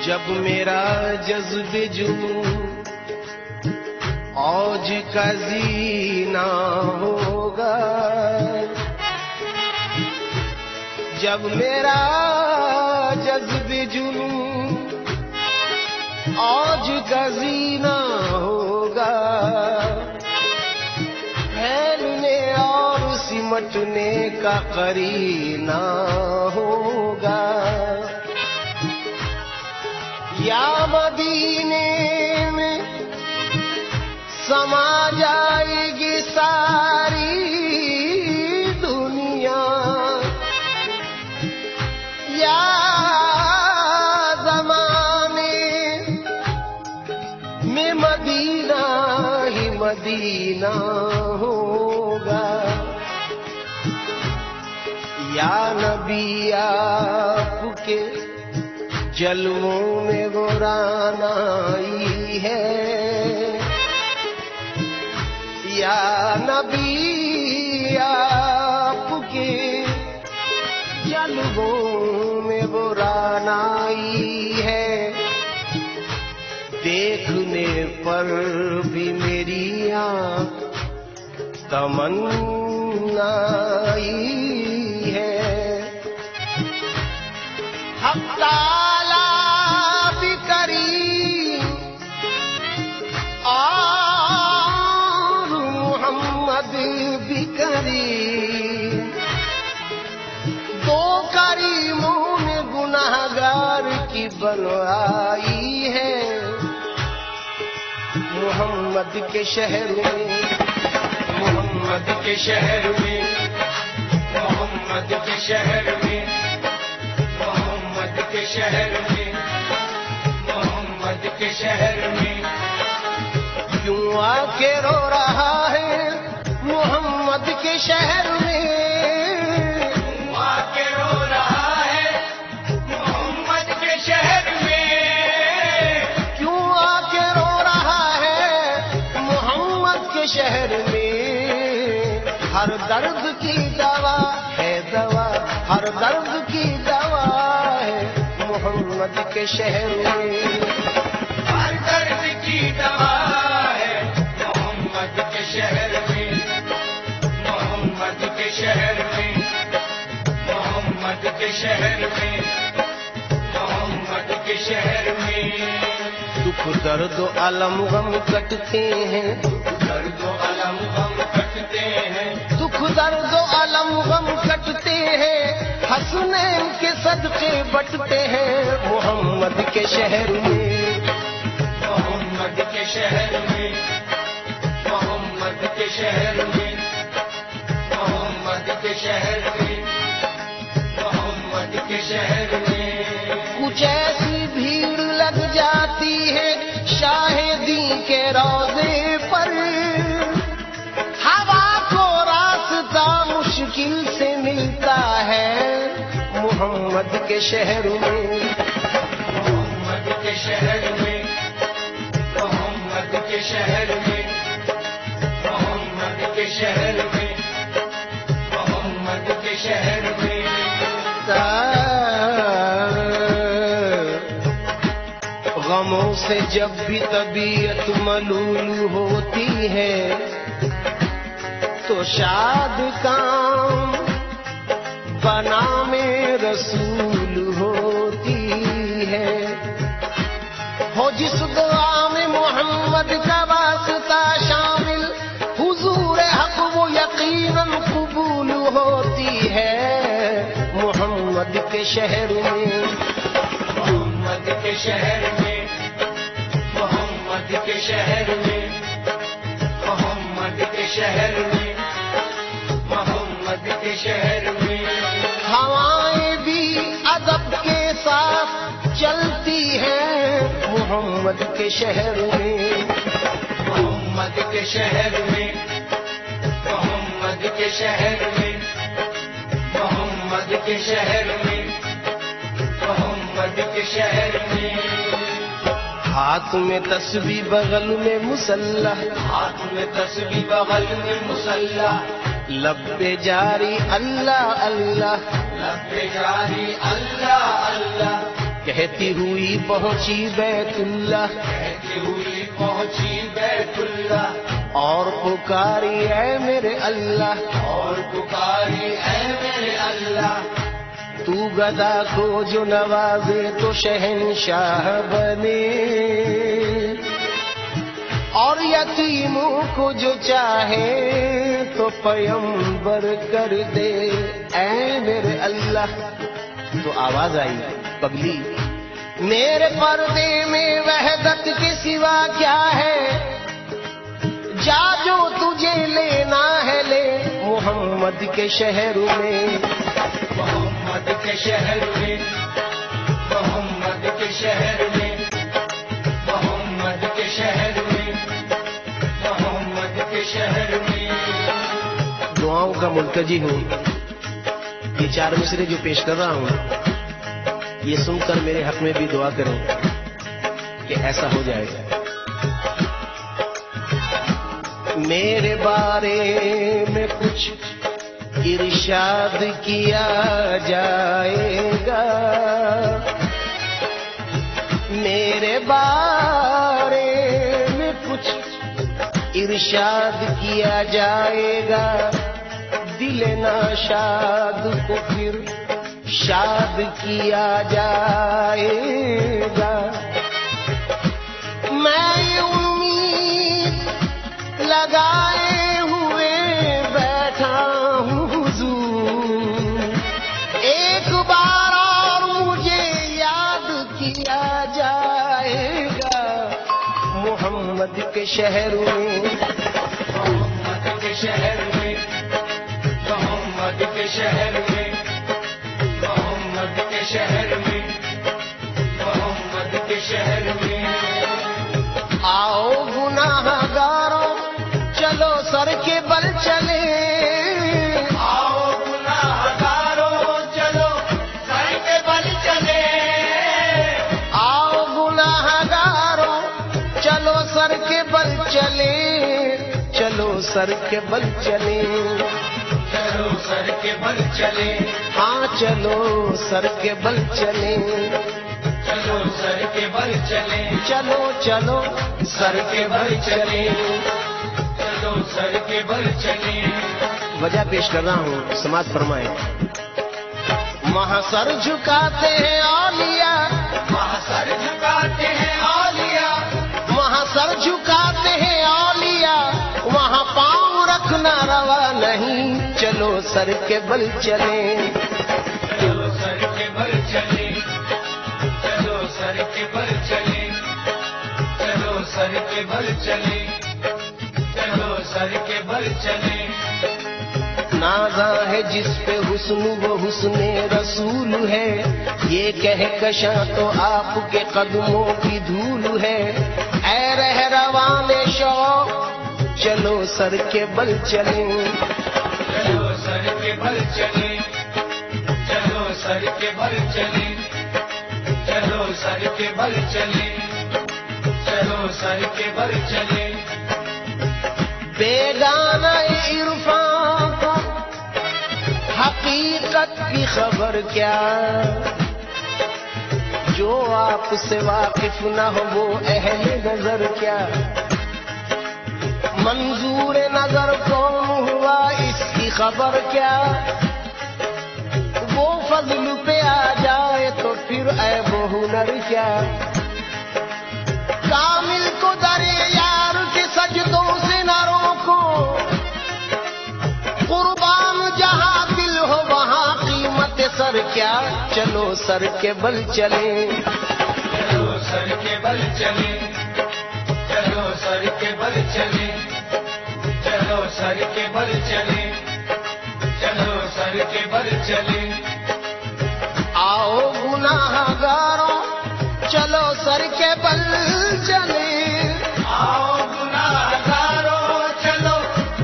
جب میرا جذب جنون اوج کا زینہ ہوگا، جب میرا جذب جنون اوج کا زینہ ہوگا، پھیلنے اور سمٹنے کا قرینہ ہوگا، یا مدینے میں سما جائے گی ساری دنیا، یا زمانے میں مدینہ ہی مدینہ ہوگا، یا نبی آپ کے جلووں میں وہ رانائی ہے، یا نبی آپ کے جلووں میں وہ رانائی ہے، دیکھنے پر بھی میری آنکھ تمنائی ہے، حق تعالی بھی کریم اور محمد بھی کریم، دو کریموں نے گناہگار کی بنائی ہے، محمد کے شہر میں، محمد کے شہر میں، محمد کے شہر میں، محمد کے شہر میں، محمد کے شہر میں، کیوں آ کے رو رہا ہے محمد کے شہر میں، کیوں آ کے رو رہا ہے محمد کے شہر میں، کیوں آ کے رو رہا ہے محمد کے شہر میں، ہر درد کی دوا ہے دوا، ہر درد کی دوا ہے محمد کے شہر میں، ہر درد کی دوا ہے محمد کے شہر میں، محمد کے شہر میں، محمد کے شہر میں، محمد کے شہر میں، دکھ درد و الم غم کٹتے ہیں، درد و الم غم کٹتے ہیں، دکھ درد و الم غم کٹتے ہیں، حسنین کے صدقے بٹتے ہیں محمد کے شہر میں، محمد کے شہر میں، محمد کے شہر میں، محمد کے شہر میں، محمد کے شہر میں، کچھ ایسی بھیڑ لگ جاتی ہے شاہدی کے روضے پر، ہوا کو راستہ مشکل سے ملتا ہے محمد کے شہر میں، محمد کے شہر میں، محمد کے شہر میں، محمد کے شہر میں، محمد کے شہر میں، غموں سے جب بھی طبیعت ملول ہوتی ہے تو شاد کام بنام رسول ہوتی ہے، ہو جس دعا میں محمد کا واسطہ شامل حضور حق وہ یقیناً قبول ہوتی ہے محمد کے شہر میں، محمد کے شہر میں، محمد کے شہر میں، محمد کے شہر میں، محمد کے شہر میں، ساتھ چلتی ہے محمد کے شہر میں، محمد کے شہر میں، محمد کے شہر میں، محمد کے شہر میں، محمد کے شہر میں، ہاتھ میں تسبیح بغل میں مسلح، ہاتھ میں تسبیح بغل میں مسلح، لب پہ جاری اللہ اللہ، لب پہ جاری اللہ اللہ، کہتی ہوئی پہنچی بیت اللہ، کہتی ہوئی پہنچی بیت اللہ، اور پکاری اے میرے اللہ، اور پکاری اے میرے اللہ، تو گدا کو جو نوازے تو شہنشاہ بنے، اور یتیموں کو جو چاہے تو پیمبر کر دے اے میرے اللہ۔ تو آواز آئی پگلی میرے پردے میں وحدت کے سوا کیا ہے، جا جو تجھے لینا ہے لے محمد کے شہر میں، محمد کے شہر میں، محمد کے شہر میں، محمد کے شہر میں، محمد کے شہر میں، دعاؤں کا مرتجی ہوں۔ یہ 4 مصرے جو پیش کر رہا ہوں یہ سن کر میرے حق میں بھی دعا کریں کہ ایسا ہو جائے گا۔ میرے بارے میں کچھ ارشاد کیا جائے گا، میرے بارے میں کچھ ارشاد کیا جائے گا، دل ناشاد کو پھر شاد کیا جائے گا۔ میں امید لگائے ہوئے بیٹھا ہوں حضور، ایک بار اور مجھے یاد کیا جائے گا محمد کے شہر میں، محمد کے شہر میں، محمد کے شہر میں، محمد کے شہر میں، محمد کے شہر میں، آؤ گناہ گاروں چلو سر کے بل چلے، آؤ گناہ گاروں چلو سر کے بل چلے، آؤ گناہ گاروں چلو سر کے بل چلے، چلو سر کے بل چلے، چلو سر کے بل چلے، ہاں چلو سر کے بل چلے، چلو سر کے بل چلے، چلو چلو سر کے بل چلے، چلو سر کے بل چلے، وجہ پیش کر رہا ہوں سماعت فرمائیں۔ وہاں سر جھکاتے ہیں اولیاء، وہاں سر جھکاتے ہیں اولیاء، وہاں سر جھکاتے ہیں اولیاء، وہاں پاؤں رکھنا روا نہیں، چلو سر کے بل چلیں، چلو سر کے بل چلے، چلو سر کے بل چلے، چلو سر کے بل چلے، چلو سر کے بل چلے، نازا ہے جس پہ حسن وہ حسن رسول ہے، یہ کہہ کشاں تو آپ کے قدموں کی دھول ہے، اے رہروان شوق چلو سر کے بل چلیں، چلو سر کے بل چلے، چلو سر کے بل چلے، چلو سر کے بل چلے، چلو سر کے بل چلے، بیگانہ عرفان کو حقیقت کی خبر کیا، جو آپ سے واقف نہ ہو وہ اہل نظر کیا، منظور نظر کون ہوا اس کی خبر کیا، وہ فضل پہ آ جائے تو پھر عیب و ہنر کیا، کامل کو در یار کے سجدوں سے نہ روکو، قربان جہاں دل ہو وہاں قیمت سر کیا، چلو سر کے بل چلیں، چلو سر کے بل چلے، چلو سر کے بل چلے، چلو سر کے بل چلے، چلو سر کے بل چلے، آؤ گناہ بل چلے آؤ گناہگاروں چلو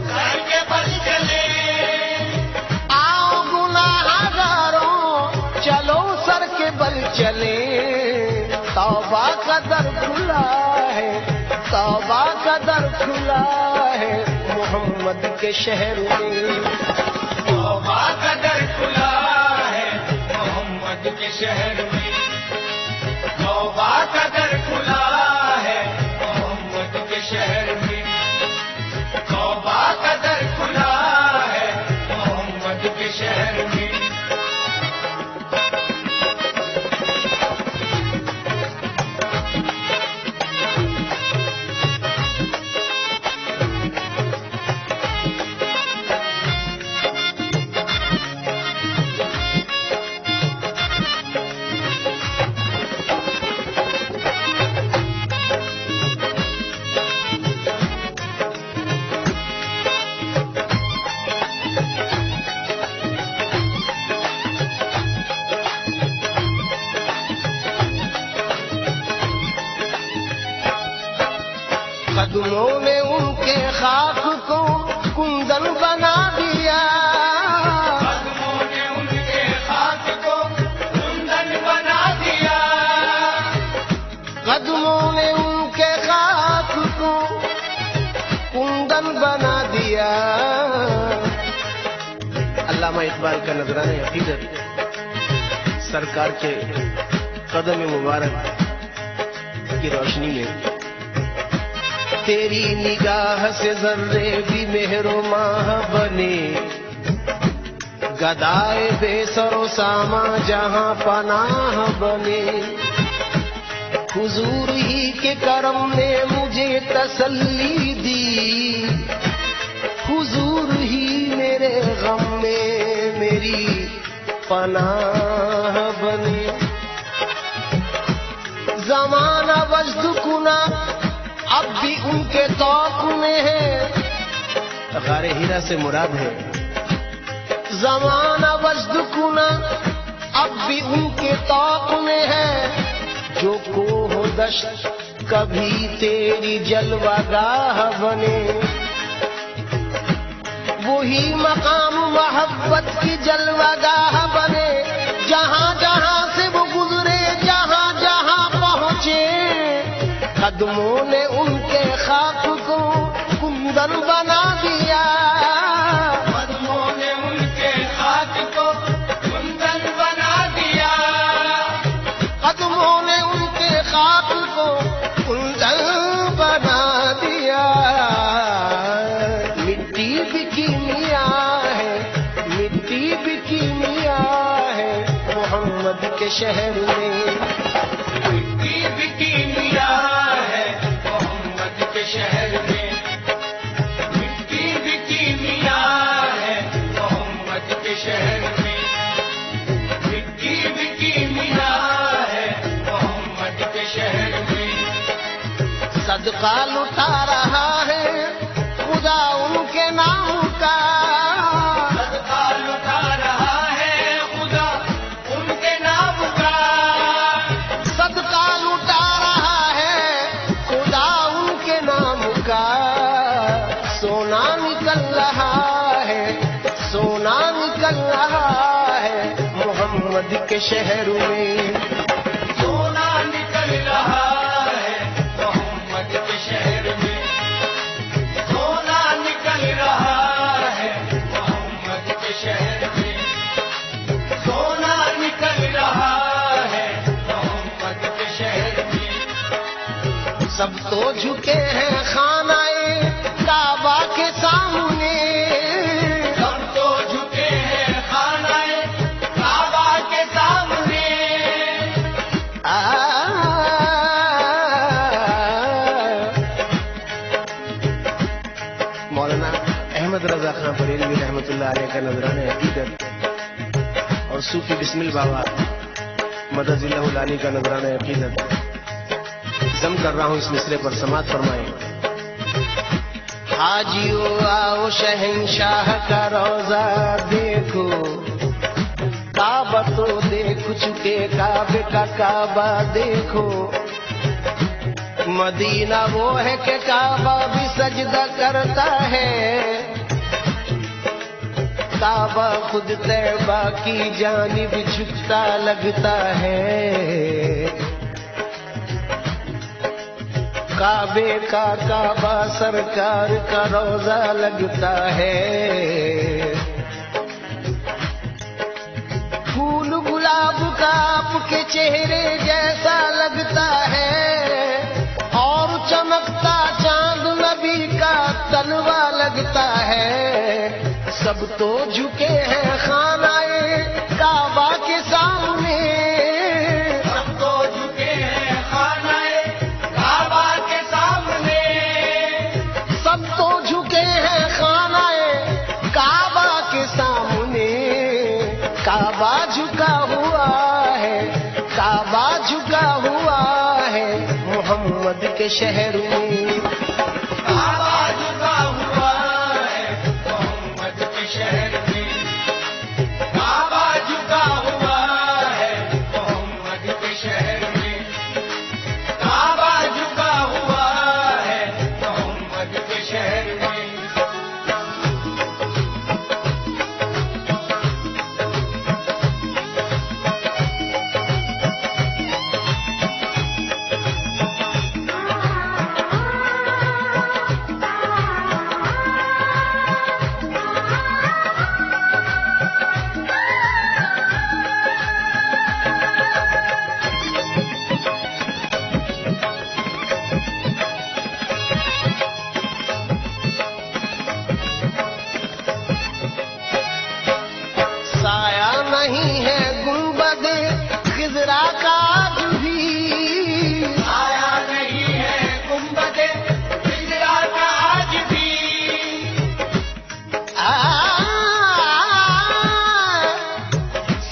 سر کے بل چلے آؤ گناہگاروں چلو سر کے بل چلے توبہ کا در کھلا ہے توبہ کا در کھلا ہے محمد کے شہر میں توبہ کا در کھلا ہے محمد کے شہر میں توبہ کا در کھلا ہے محمد کے شہر میں توبہ کا در کھلا ہے محمد کے شہر میں قدموں نے ان کے خاک کو کندن بنا دیا قدموں نے ان کے خاک کو کندن بنا دیا قدموں نے ان کے خاک کو کندن بنا دیا علامہ اقبال کا نذرانہ عقیدت سرکار کے قدم مبارک کی روشنی میں تیری نگاہ سے ذرے بھی مہر و ماہ بنے گدائے بے سر و ساما جہاں پناہ بنے حضور ہی کے کرم نے مجھے تسلی دی حضور ہی میرے غم میں میری پناہ بنے زمانہ وجد کنا اب بھی ان کے توق میں ہے غار ہیرا سے مراد ہے زمانہ وجد کنا اب بھی ان کے توق میں ہے جو کوہ دشت کبھی تیری جلوہ گاہ بنے وہی مقام محبت کی جلوہ گاہ بنے جہاں جہاں سے وہ گزرے جہاں جہاں پہنچے قدموں نے ان کے خاک کو کندن بنا دیا قدموں نے ان کے خاک کو کندن بنا دیا قدموں نے ان کے خاک کو کندن بنا دیا مٹی بھی کیمیا ہے مٹی بھی کیمیا ہے محمد کے شہر میں مٹی بھی کیمیا ہے محمد کے شہر میں مٹی بھی کیمیا ہے محمد کے شہر میں مٹی بھی کیمیا ہے محمد کے شہر میں صدقہ لٹا رہا ہے خدا ان کے نام کا صدقہ لٹا رہا ہے خدا ان کے نام کا صدقہ لٹا رہا ہے خدا ان کے نام کا سونا نکل رہا ہے سونا نکل رہا ہے محمد کے شہر میں سونا نکل رہا ہے محمد کے شہر میں سونا نکل رہا ہے محمد کے شہر میں سونا نکل رہا ہے محمد کے شہر میں سب تو جھکے ہیں خانہ کعبہ کے سامنے سب تو جھکے ہیں خانہ کعبہ کے سامنے مولانا احمد رضا خان بریلوی رحمۃ اللہ علیہ کا نذرانہ عقیدت اور صوفی بسمل بابا مدد اللہ العالی کا نذرانہ عقیدت ضم کر رہا ہوں اس مصرے پر سماعت فرمائیں حاجیو آؤ شہنشاہ کا روزہ دیکھو کعبہ تو دیکھ چکے کعبے کا کعبہ دیکھو مدینہ وہ ہے کہ کعبہ بھی سجدہ کرتا ہے، کعبہ خود طیبہ کی جانب جھکتا لگتا ہے، کعبے کا کعبہ سرکار کا روضہ لگتا ہے، پھول گلاب کا آپ کے چہرے جیسا لگتا ہے، اور چمکتا چاند نبی کا تلوہ لگتا ہے، سب تو جھکے ہیں خانہ کعبہ کے سامنے، سب تو جھکے ہیں خانہ کعبہ کے سامنے، سب تو جھکے ہیں خانہ کعبہ کے سامنے، کعبہ جھکا ہوا ہے، کعبہ جھکا ہوا ہے محمد کے شہر میں، کعبہ جھکا ہوا ہے محمد کے شہر میں، کعبہ جھکا ہوا ہے محمد کے شہر میں، کعبہ جھکا ہوا ہے محمد کے شہر میں۔ سایہ نہیں ہے گنبد خضرا کا آج بھی، آیا نہیں ہے گنبد خضرا کا آج بھی،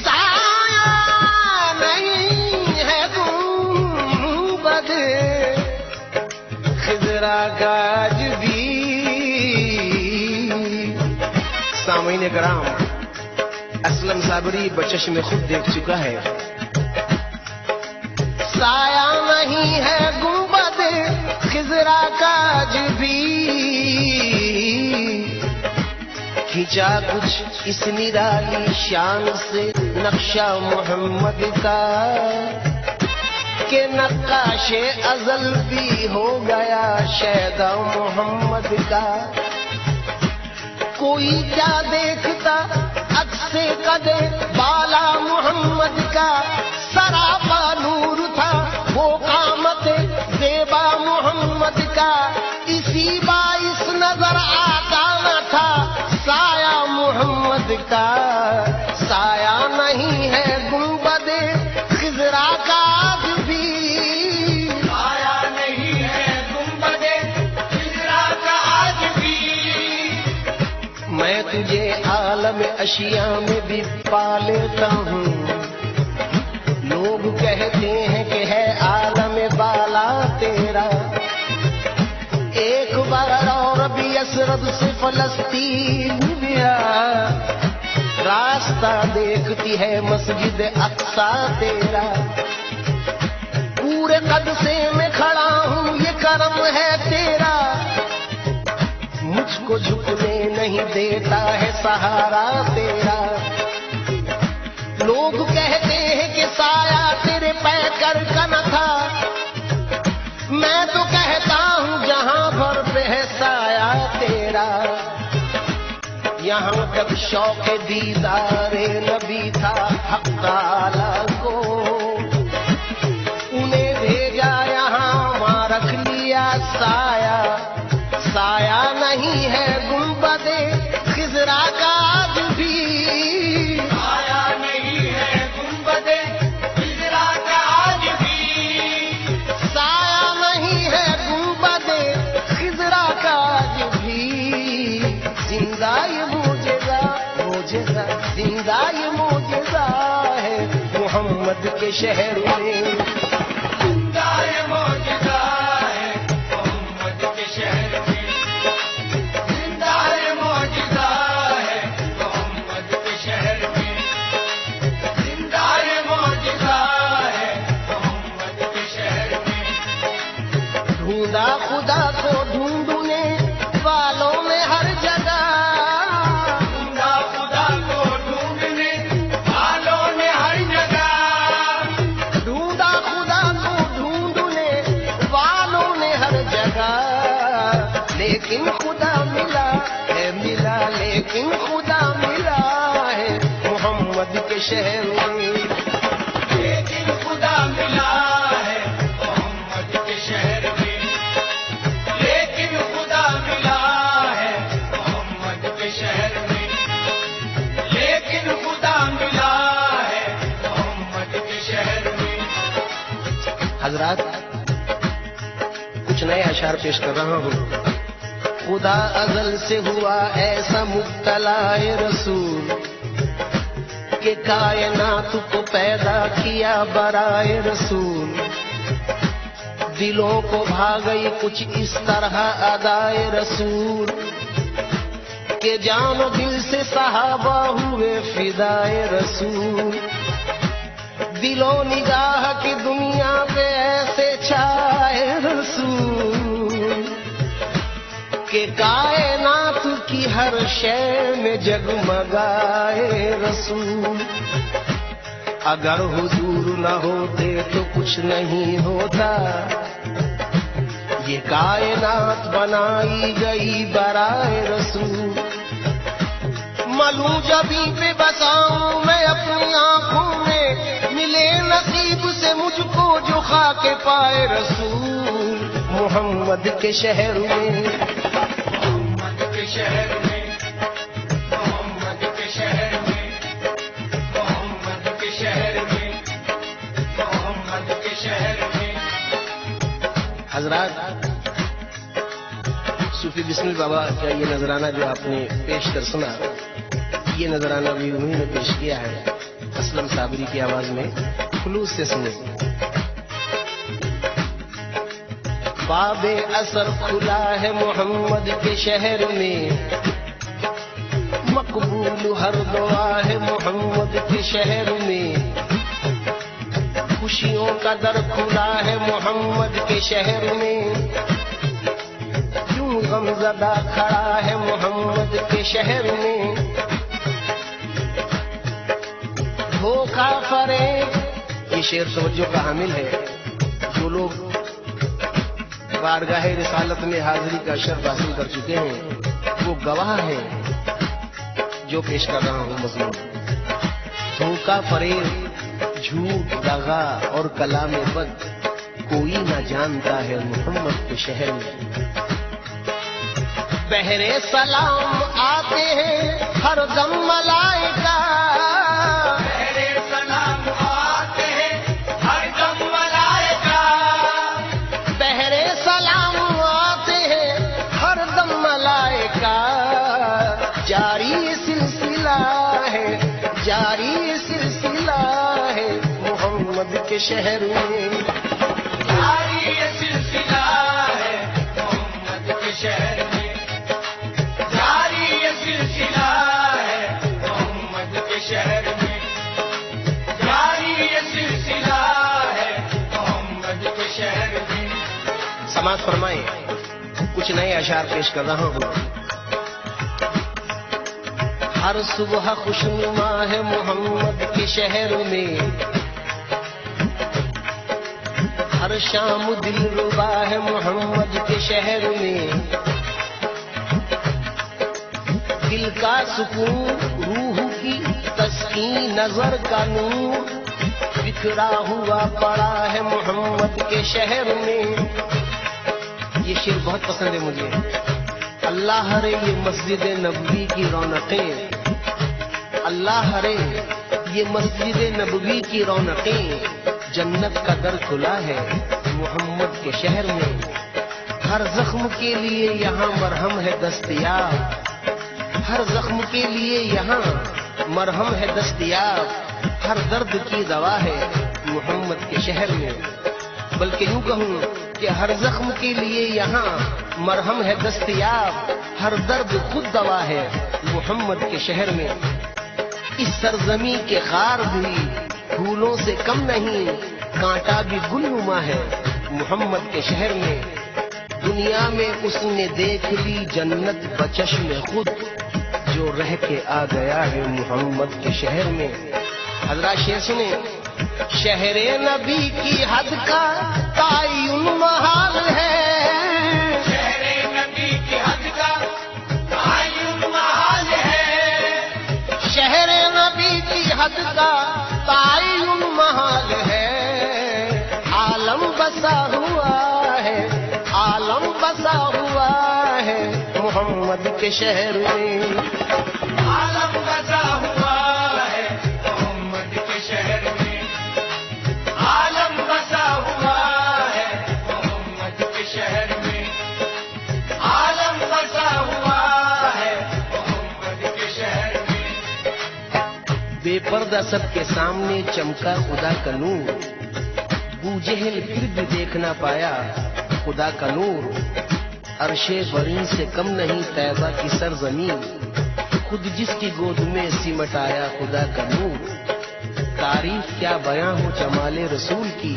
سایہ نہیں ہے گنبد خضرا کا آج بھی۔ سامعین کرام، اسلم صابری بچش میں خود دیکھ چکا ہے، سایہ نہیں ہے گنبد خضرا کا آج بھی، کھینچا کچھ اس نرالی شان سے نقشہ محمد کا کہ نقاش ازل بھی ہو گیا شیدا محمد کا، کوئی کیا دیکھتا عکس قدے بالا محمد کا، سراپا نور تھا وہ قامت زیبا محمد کا، اسی باعث نظر آتا نہ تھا سایہ محمد کا، سایہ نہیں ہے گنبد خضرا کا آج بھی، آیا نہیں ہے گنبد خضرا کا آج بھی، میں تجھے عالم اشیاء میں بھی پا لیتا ہوں، لوگ کہتے ہیں کہ ہے عالم بالا تیرا، ایک بار اور بھی اسرد سے فلسطین گیا، راستہ دیکھتی ہے مسجد اقصی تیرا، پورے قد سے میں کھڑا ہوں یہ کرم ہے تیرا، مجھ کو جھکنے نہیں دیتا ہے سہارا تیرا، لوگ کہتے ہیں کہ سایہ تیرے پیکر کا نہ تھا، میں تو کہتا ہوں جہاں بھر پہ ہے سایہ تیرا، یہاں تک شوق دیدار نبی تھا حق تعالی کو، انہیں بھیجا یہاں وہاں رکھ لیا سایہ، سایہ نہیں ہے گنبد خضرا کا آج بھی، آیا نہیں ہے گنبد خضرا کا آج بھی، سایہ نہیں ہے گنبد خضرا کا آج بھی، زندہ یہ معجزہ معجزہ، زندہ یہ معجزہ ہے محمد کے شہر میں، زندہ یہ معجزہ ہے محمد کے شہر میں، زندہ یہ معجزہ ہے محمد کے شہر میں، زندہ یہ معجزہ ہے محمد کے شہر میں، لیکن خدا ملا ہے، ملا لیکن خدا ملا ہے محمد کے شہر میں، لیکن خدا ملا ہے محمد کے شہر میں، لیکن خدا ملا ہے محمد کے شہر میں، لیکن خدا ملا ہے محمد کے شہر میں۔ حضرات کچھ نئے اشعار پیش کر رہا ہوں۔ خدا ازل سے ہوا ایسا مبتلا رسول کہ کائنات کو پیدا کیا برائے رسول، دلوں کو بھا گئی کچھ اس طرح ادائے رسول کہ جان و دل سے صحابہ ہوئے فدائے رسول، دل و نگاہ کی دنیا پہ ایسے چھائے رسول کہ کائنات کی ہر شے میں جگمگائے رسول، اگر حضور نہ ہوتے تو کچھ نہیں ہوتا، یہ کائنات بنائی گئی برائے رسول، ملوں جبیں پہ بساؤں میں اپنی آنکھوں میں، ملے نصیب سے مجھ کو جو خاک پائے رسول محمد کے شہر میں، محمد کے شہر میں، محمد کے شہر میں، محمد کے شہر میں، محمد کے شہر میں۔ حضرات صوفی بسمل بابا کا یہ نذرانہ جو آپ نے پیش کر سنا، یہ نذرانہ بھی انہوں نے پیش کیا ہے اسلم صابری کی آواز میں، خلوص سے سنے۔ باب اثر کھلا ہے محمد کے شہر میں، مقبول ہر دعا ہے محمد کے شہر میں، خوشیوں کا در کھلا ہے محمد کے شہر میں، کیوں غم زدہ کھڑا ہے محمد کے شہر میں، دھوکہ فریب۔ یہ شعر توجہ کا حامل ہے، جو لوگ بارگاہ رسالت میں حاضری کا شرف حاصل کر چکے ہیں وہ گواہ ہیں جو پیش کر رہا ہوں مضمون۔ دھوکہ فریب، جھوٹ، دغا اور کلام بد کوئی نہ جانتا ہے محمد کے شہر میں، بہرے سلام آتے ہیں ہر دم ملائکہ، بہرے سلام آتے ہیں ہر دم ملائکہ، بہرے سلام آتے ہیں ہر دم ملائکہ، جاری سلسلہ ہے، جاری سلسلہ ہے محمد کے شہر میں، جاری یہ سلسلہ ہے محمد کے شہر میں، جاری یہ سلسلہ ہے محمد کے شہر میں، جاری یہ سلسلہ ہے محمد کے شہر میں۔ سماعت فرمائیں، کچھ نئے اشعار پیش کر رہا ہوں۔ ہر صبح خوشنما ہے محمد کے شہر میں، ہر شام دل ربا ہے محمد کے شہر میں، دل کا سکون، روح کی تسکین، نظر کا نور بکھرا ہوا پڑا ہے محمد کے شہر میں۔ یہ شعر بہت پسند ہے مجھے۔ اللہ رے یہ مسجد نبوی کی رونقیں، اللہ رے یہ مسجد نبوی کی رونقیں، جنت کا در کھلا ہے محمد کے شہر میں، ہر زخم کے لیے یہاں مرہم ہے دستیاب، ہر زخم کے لیے یہاں مرہم ہے دستیاب، ہر درد کی دوا ہے محمد کے شہر میں، بلکہ یوں کہوں کہ ہر زخم کے لیے یہاں مرہم ہے دستیاب، ہر درد خود دوا ہے محمد کے شہر میں۔ اس سرزمین کے خار بھی پھولوں سے کم نہیں، کانٹا بھی گل نما ہے محمد کے شہر میں، دنیا میں اس نے دیکھ لی جنت بچشم خود، جو رہ کے آ گیا ہے محمد کے شہر میں۔ حضرات شعر سنیں، شہر نبی کی حد کا تعین محال ہے، شہر نبی کی حد کے شہر میں عالم بسا ہوا ہے محمد کے شہر میں، عالم بسا ہوا ہے محمد کے شہر میں، عالم بسا ہوا ہے محمد کے شہر میں۔ بے پردہ سب کے سامنے چمکا خدا کا نور، بو جہل پھر بھی دیکھ نہ پایا خدا کا نور۔ عرش برین سے کم نہیں طیبہ کی سرزمین، خود جس کی گود میں سمٹ آیا خدا کا نور۔ تعریف کیا بیاں ہو جمال رسول کی،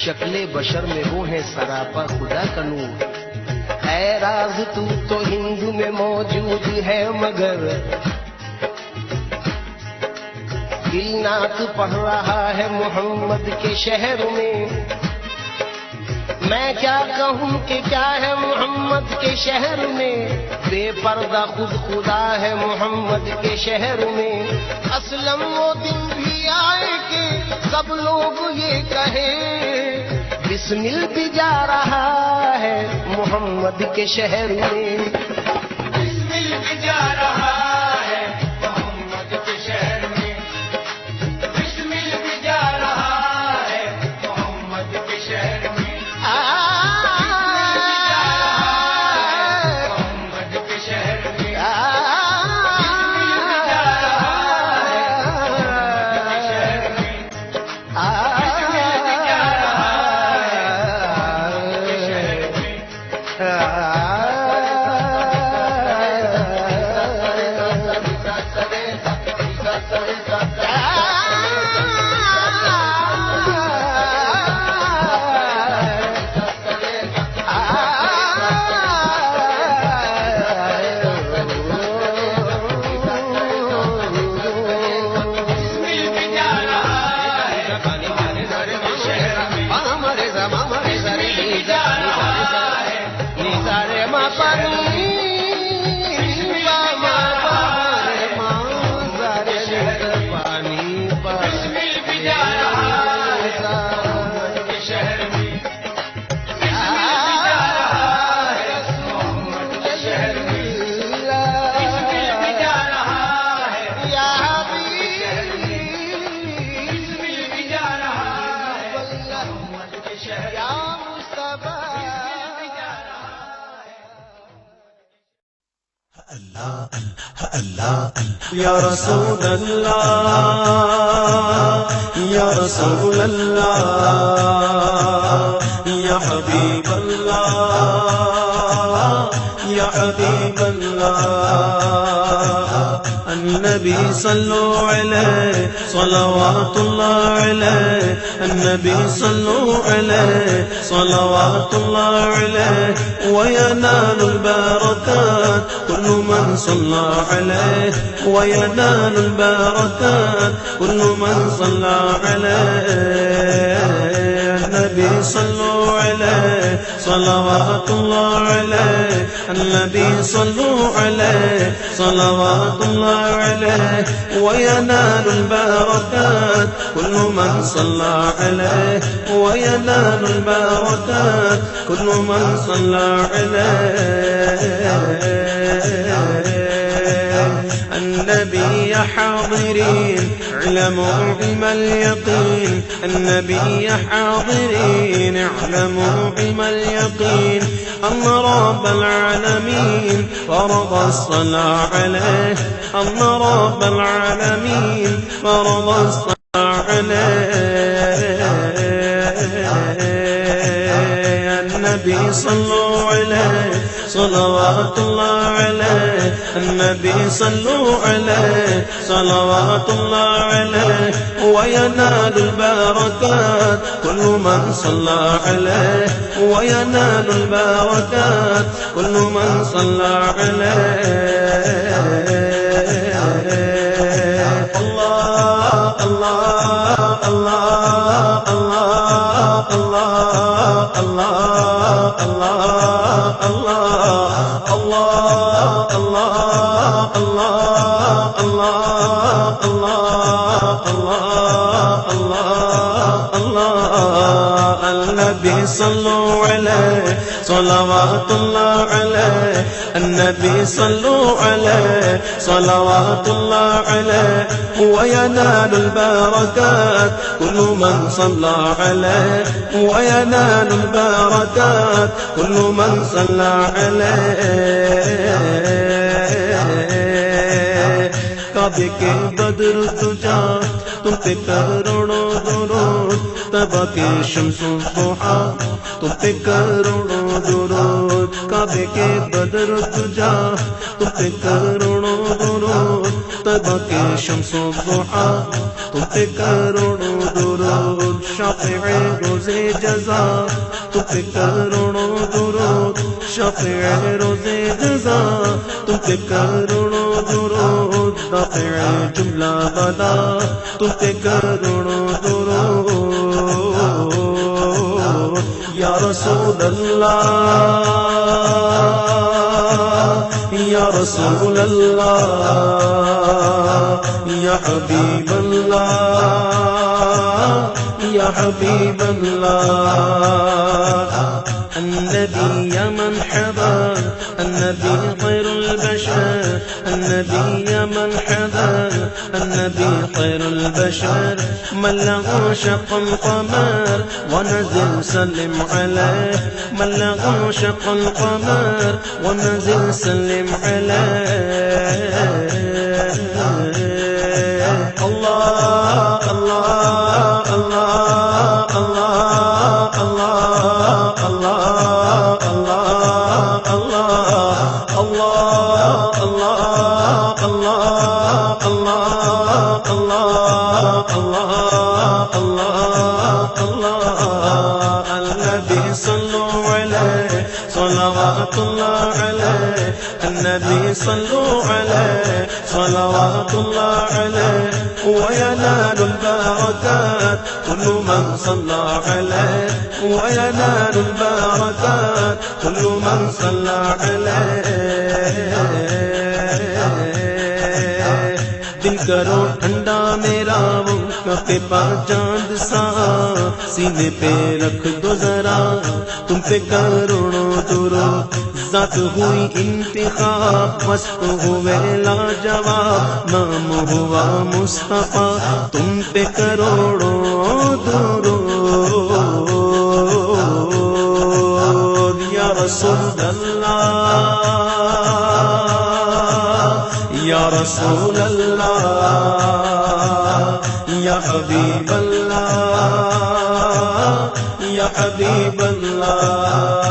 شکل بشر میں وہ ہے سراپا خدا کا نور۔ اے راز تو ہند میں موجود ہے مگر دل نعت پڑھ رہا ہے محمد کے شہر میں۔ میں کیا کہوں کہ کیا ہے محمد کے شہر میں، بے پردہ خود خدا ہے محمد کے شہر میں۔ اسلم وہ دن بھی آئے کہ سب لوگ یہ کہیں بسمل بھی جا رہا ہے محمد کے شہر میں۔ بسمل بھی جا رہا ہے محمد کے شہر میں، بسمل بھی جا رہا ہے محمد کے شہر میں، محمد کے شہر میں، یا رسول اللہ یا رسول اللہ یا حبیب اللہ یا حبیب اللہ النبی صلو علیہ صلوات اللہ علیہ النبی صلو علیہ صلوات اللہ علیہ وینال البرکات كل من صلى عليه وينال البركات كل من صلى عليه النبي صلوا عليه صلوات الله عليه النبي صلوا عليه صلوات الله عليه وينال البركات كل من صلى عليه وينال البركات كل من صلى عليه النبي يا حاضرين اعلموا علم اليقين النبي يا حاضرين اعلموا علم اليقين أن رب العالمين فرض الصلاة عليه أن رب العالمين فرض الصلاة عليه النبي صلوا عليه صلوات الله عليه النبي صلوا عليه صلوات الله عليه وينال البركات كل من صلى عليه وينال البركات كل من صلى عليه الله الله الله الله الله الله النبي صلوا عليه صلوات الله عليه النبي صلوا عليه صلوات الله عليه وينال البركات كل من صلى عليه وينال البركات كل من صلى عليه کعبے کے بدر تجا تم پہ کروڑوں درود طبع کے شمس و ضحا تم پہ کروڑوں درود کعبے کے بدر تجا تم پہ کروڑوں درود طبع کے شمس و ضحا تم پہ کروڑوں درود شافع روز جزا تم پہ کروڑوں درود شافع روز جزا تم پہ کروڑوں درود دافع جملہ بلا تم پہ کروڑوں درود یا رسول اللہ یا رسول اللہ یا حبیب اللہ یا حبیب اللہ النبي يا مرحبا النبي خير البشر النبي يا مرحبا النبي خير البشر من له شق القمر ونزل سلم عليه من له شق القمر ونزل سلم عليه الله الله الله الله النبي صلوا عليه صلوات الله عليه النبي صلوا عليه صلوات الله عليه وينال البركات كل من صلى عليه وينال البركات كل من صلى عليه دل کرو ٹھنڈا میرا وہ کپے پا چاند سا سینے پہ رکھ دو ذرا تم پہ کروڑوں درود ذات ہوئی انتخاب مست ہوئے لاجواب نام ہوا مصطفیٰ تم پہ کروڑوں درود یا رسول اللہ یا رسول اللہ یا حبیب اللہ یا حبیب اللہ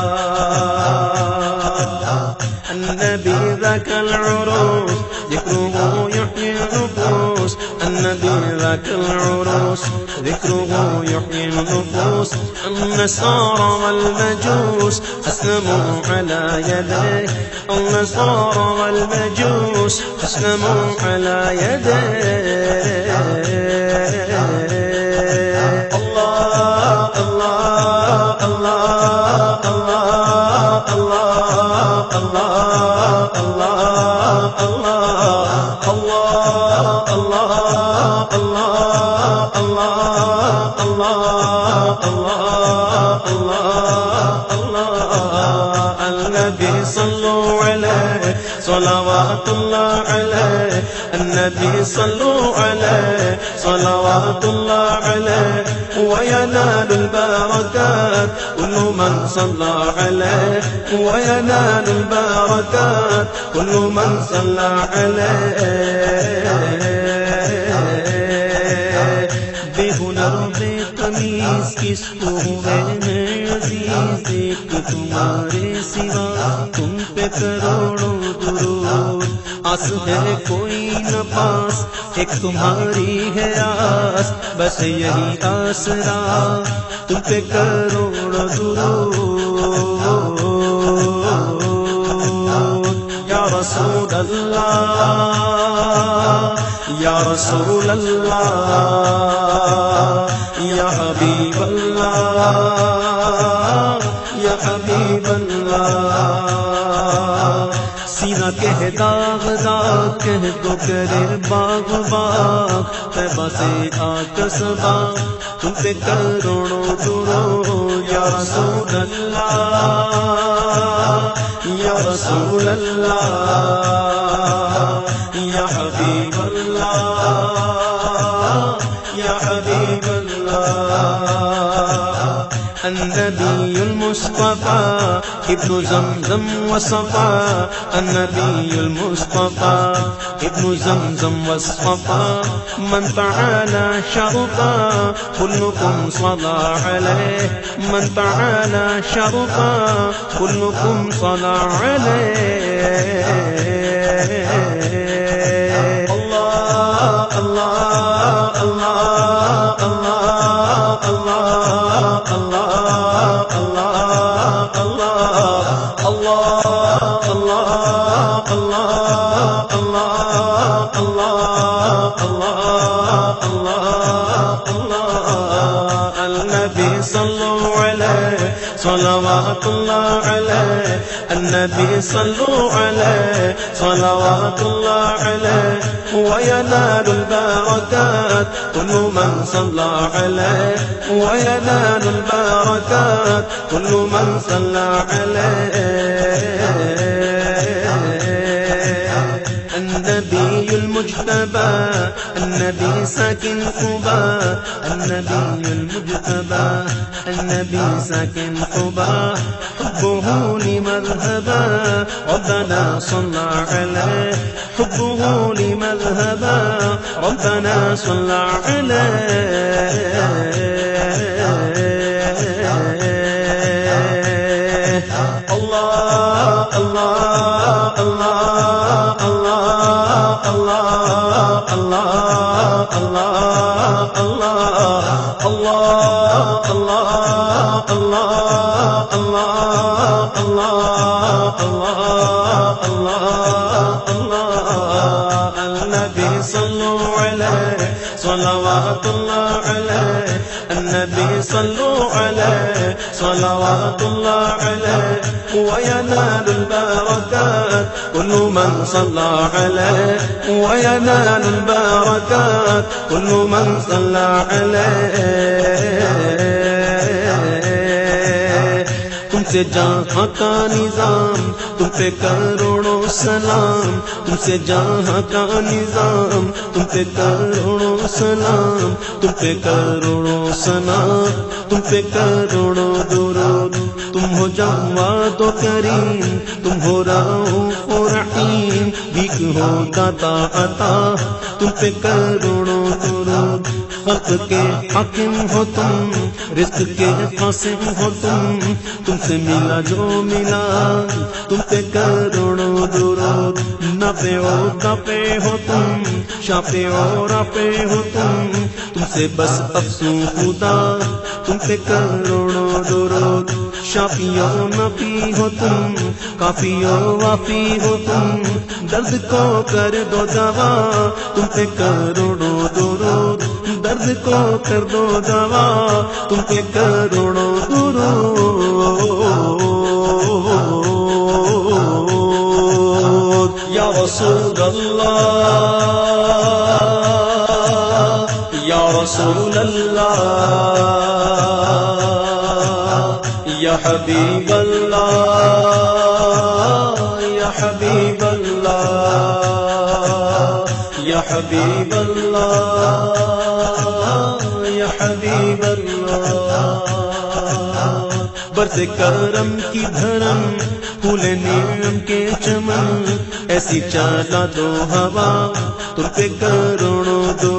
النبي ذاك العروس ذكره يحيي النفوس النبي ذاك العروس ذكره يحيي النفوس النصارى والمجوس أسلموا على يديه النصارى والمجوس أسلموا على يديه الله الله الله الله الله النبي صلوا عليه صلوات الله عليه النبي صلوا عليه صلوات الله عليه وينال البركات كل من صلى عليه وينال البركات كل من صلى عليه بے ہنر بے تمیز کس کو ہوئے میں عزیز ایک تمہارے سوا تم پہ کروڑوں درود آس ہے کوئی نہ پاس ایک تمہاری ہے آس بس یہی آسرا تم پہ کروڑوں درود یا رسول اللہ یا رسول اللہ یا حبیب اللہ یا حبیب اللہ سینہ کہہ داغ داغ کہہ دو کرے باغ باغ طیبہ سے آکس باغ تم پہ کروڑوں درود یا رسول اللہ یا رسول اللہ یا حبیب اللہ یا حبیب اللہ النبی المصطفى ابن زمزم وصفا النبي المصطفى ابن زمزم وصفا من تعالى شرفا كلكم صلى عليه من تعالى شرفا كلكم صلى عليه الله الله الله الله النبي صلوا عليه صلوات الله عليه النبي صلوا عليه صلوات الله عليه وينال البركات كل من صلى عليه وينال البركات كل من صلى عليه النبي المجتبى النبي ساكن قبا النبي المجتبى النبي ساكن قبا حبه لمذهبا ربنا صلى عليه حبه لمذهبا ربنا صلى عليه الله الله الله الله الله الله الله الله الله الله النبي صلوا عليه صلوات الله عليه النبي صلوا عليه صلوات الله عليه وينال البركات كل من صلى عليه وينال البركات كل من صلى عليه تم سے جہاں کا نظام تم پہ کروڑوں سلام تم سے جہاں کا نظام تم پہ کروڑوں سلام تم پہ کروڑوں سلام تم پہ کروڑوں درود تم ہو جواد و کریم تم ہو رؤوف و رحیم بھیک ہو داتا عطا تم پہ کروڑوں درود خلق کے حاکم ہو تم رزق کے قاسم ہو تم سے ملا جو ملا تم پہ کروڑوں درود نفع و نفع ہو تم شافع و رافع ہو تم سے بس افسوں خدا تم پہ کروڑوں درود شافی و نفی ہو تم کافی و وافی ہو تم درد کو کر دو دوا تم پہ کروڑوں درود درد کو کر دو دوا تم پہ کروڑوں درود یا رسول اللہ یا رسول اللہ یا حبیب اللہ یا حبیب اللہ یا حبیب اللہ یا حبیب اللہ برس کرم کی دھرم پھول نیم کے چمن ایسی چالا دو ہوا تم پہ کروڑوں دو